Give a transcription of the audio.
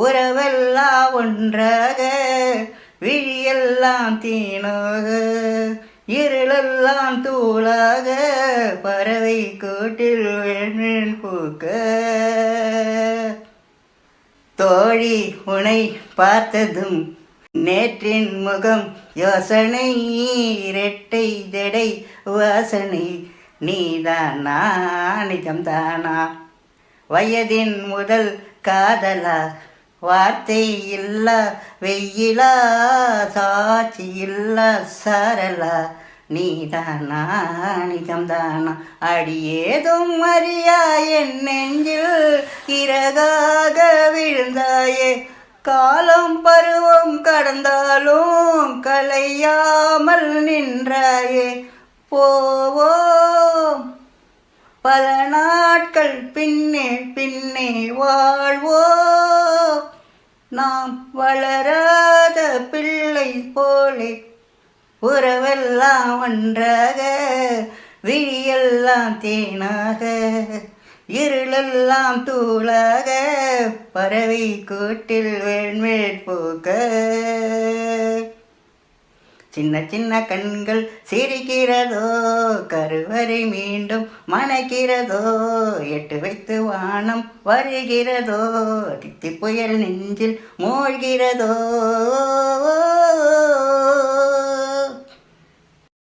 உறவெல்லாம் ஒன்றாக விழியெல்லாம் தீனாக இருளெல்லாம் தூளாக பறவை கூட்டில் வேண்மேன் பூக்க. தோழி உனை பார்த்ததும் நேற்றின் முகம் யோசனை இரட்டை ஜடை வாசனை நீதானா நிஜம்தானா வயதின் முதல் காதலா வார்த்தை இல்லா வெயிலா சாட்சி இல்லா சாரலா நீதானா நிஜம்தானா அடியேதும் அறியா என் நெஞ்சில் இறகாக விழுந்தாயே காலம் பருவம் கடந்தாலும் கலையாமல் நின்றாயே போவோம் பல நாட்கள் பின்னே பின்னே வாழ்வோம் நாம் வளராத பிள்ளை போலே உறவெல்லாம் ஒன்றாக விழியெல்லாம் தேனாக இருளெல்லாம் தூளாக பறவை கூட்டில் வேண்மேல் போக்க. சின்ன சின்ன கண்கள் சிரிக்கிறதோ கருவறை மீண்டும் மணக்கிறதோ எட்டு வைத்து வானம் வருகிறதோ தித்தி புயல் நெஞ்சில் மூழ்கிறதோ.